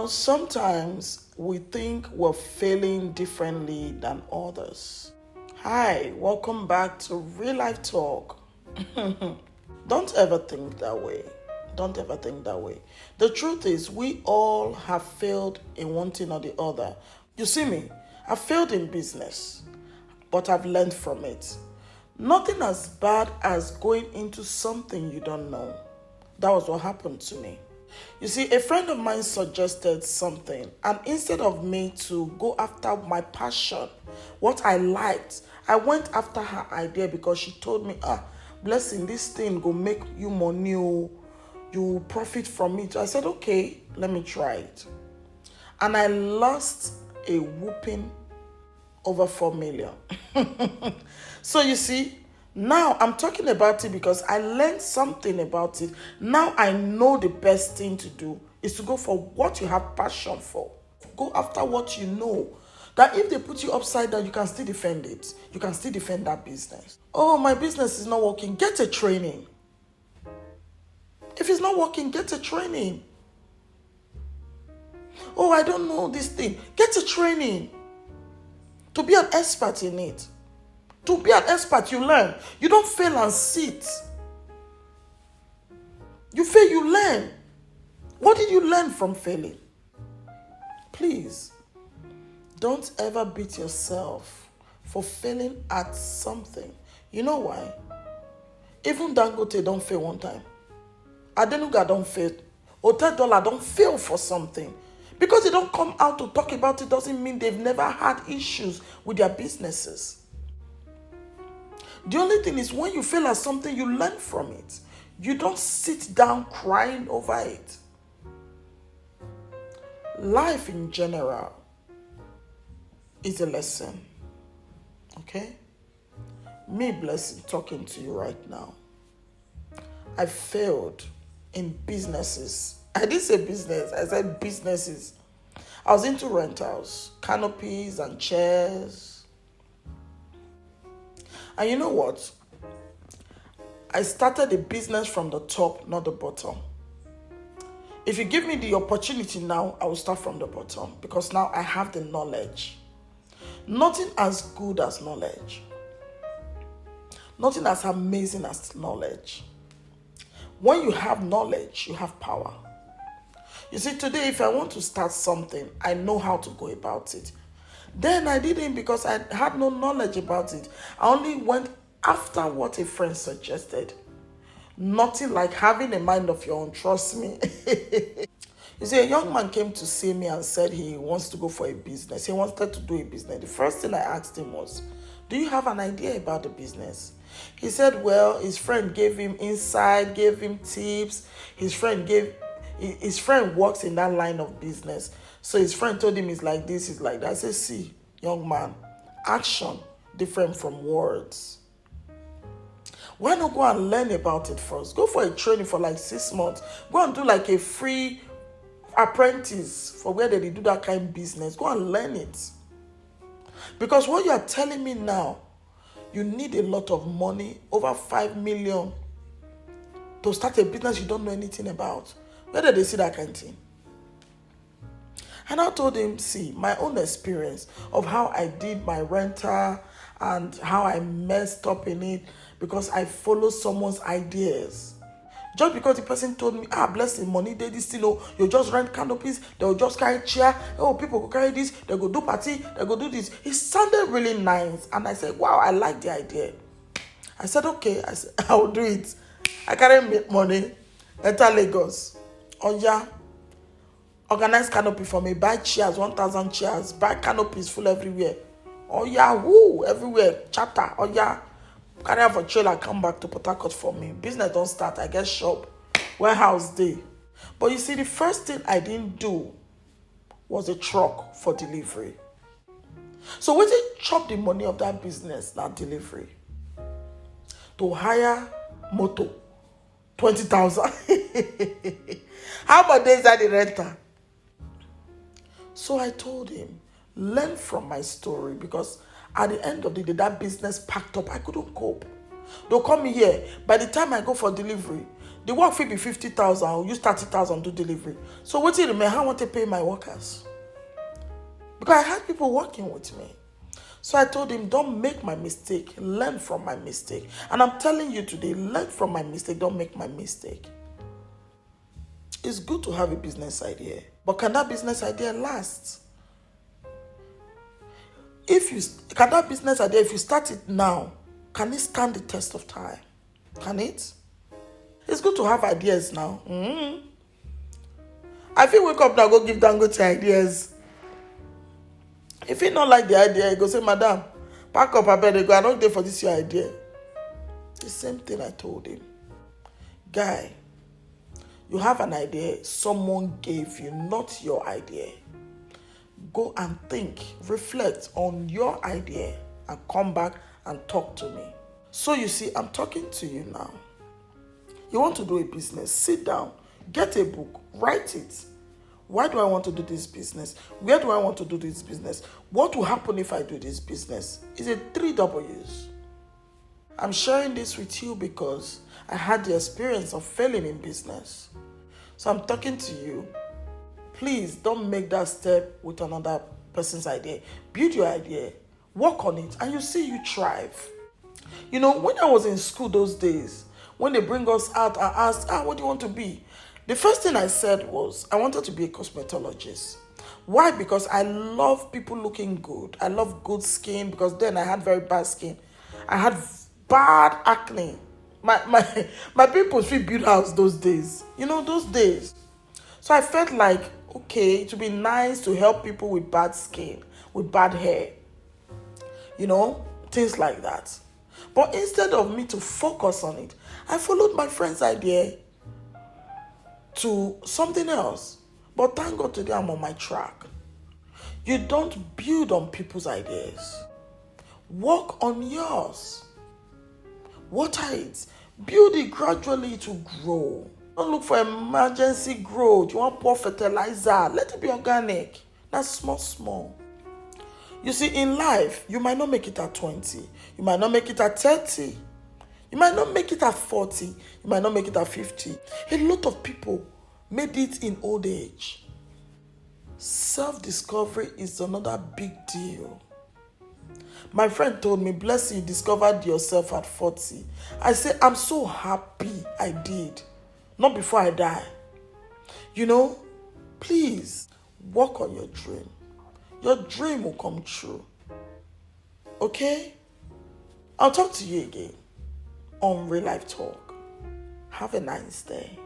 Sometimes we think we're failing differently than others. Hi, welcome back to Real Life Talk. Don't ever think that way. Don't ever think that way. The truth is, we all have failed in one thing or the other. You see me, I failed in business, but I've learned from it. Nothing as bad as going into something you don't know. That was what happened to me. You see, a friend of mine suggested something, and instead of me to go after my passion, what I liked, I went after her idea because she told me, blessing, this thing go make you money, you profit from it. I said, okay, let me try it. And I lost a whooping over 4 million. So you see, now I'm talking about it because I learned something about it. Now I know the best thing to do is to go for what you have passion for. Go after what you know. That if they put you upside down, you can still defend it. You can still defend that business. Oh, my business is not working. Get a training. If it's not working, get a training. Oh, I don't know this thing. Get a training. To be an expert in it. To be an expert, you learn. You don't fail and sit. You fail, you learn. What did you learn from failing? Please, don't ever beat yourself for failing at something. You know why? Even Dangote don't fail one time. Adenuga don't fail. Hotel Dollar don't fail for something. Because they don't come out to talk about it doesn't mean they've never had issues with their businesses. The only thing is when you fail at something, you learn from it. You don't sit down crying over it. Life in general is a lesson. Okay? Me, Blessing, talking to you right now. I failed in businesses. I didn't say business, I said businesses. I was into rentals, canopies and chairs. And you know what? I started a business from the top, not the bottom. If you give me the opportunity now, I will start from the bottom because now I have the knowledge. Nothing as good as knowledge. Nothing as amazing as knowledge. When you have knowledge, you have power. You see, today, if I want to start something, I know how to go about it. Then I didn't because I had no knowledge about it. I only went after what a friend suggested. Nothing like having a mind of your own, trust me. You see, a young man came to see me and said he wants to go for a business. He wanted to do a business. The first thing I asked him was, do you have an idea about the business? He said, well, his friend gave him insight, gave him tips. His friend works in that line of business. So his friend told him it's like this, it's like that. I said, see, young man, action different from words. Why not go and learn about it first? Go for a training for like 6 months. Go and do like a free apprentice for where they do that kind of business. Go and learn it. Because what you are telling me now, you need a lot of money, over 5 million, to start a business you don't know anything about. Where did they see that kind of thing? And I told him, see, my own experience of how I did my rental and how I messed up in it because I followed someone's ideas. Just because the person told me, blessing, money, they this thing, you just rent canopies, they'll just carry chair, people go carry this, they go do party, they go do this. It sounded really nice. And I said, wow, I like the idea. I said, okay, I will do it. I carry money, enter Lagos. Oh yeah. Organize canopy for me, buy chairs, 1,000 chairs, buy canopies full everywhere. Oh yeah, woo, everywhere, chatter, oh yeah. Carry out for trailer, come back to Port Harcourt for me. Business don't start, I get shop, warehouse day. But you see, the first thing I didn't do was a truck for delivery. So when they chop the money of that business, that delivery, to hire motor, 20,000. How about days that the renter? So I told him, learn from my story because at the end of the day, that business packed up. I couldn't cope. They'll come here. By the time I go for delivery, The work fit be 50,000, I'll use 30,000 do delivery. So what do you mean? How I want to pay my workers? Because I had people working with me. So I told him, don't make my mistake. Learn from my mistake. And I'm telling you today, learn from my mistake. Don't make my mistake. It's good to have a business idea. But can that business idea last? Can that business idea, if you start it now, can it stand the test of time? Can it? It's good to have ideas now. I feel wake up now, go give Dangote ideas. If he not like the idea, he go say, Madam, pack up, I better go. I don't there for this your idea. The same thing I told him. Guy, you have an idea someone gave you, not your idea. Go and think, reflect on your idea and come back and talk to me. So you see, I'm talking to you now. You want to do a business, sit down, get a book, write it. Why do I want to do this business? Where do I want to do this business? What will happen if I do this business? It's a 3 W's. I'm sharing this with you because I had the experience of failing in business. So I'm talking to you. Please don't make that step with another person's idea. Build your idea, work on it, and you see you thrive. You know, when I was in school those days, when they bring us out and ask, what do you want to be? The first thing I said was, I wanted to be a cosmetologist. Why? Because I love people looking good. I love good skin because then I had very bad skin. I had bad acne. My pimples fit build house those days. You know, those days. So I felt like, okay, it would be nice to help people with bad skin, with bad hair. You know, things like that. But instead of me to focus on it, I followed my friend's idea to something else. But thank God today I'm on my track. You don't build on people's ideas. Work on yours. Water it. Build it gradually to grow. Don't look for emergency growth. You want pour fertilizer. Let it be organic. That's small. You see, in life, you might not make it at 20. You might not make it at 30. You might not make it at 40. You might not make it at 50. A lot of people made it in old age. Self-discovery is another big deal. My friend told me, bless you, discovered yourself at 40. I said, I'm so happy I did. Not before I die. You know, please work on your dream. Your dream will come true. Okay? I'll talk to you again on Real Life Talk. Have a nice day.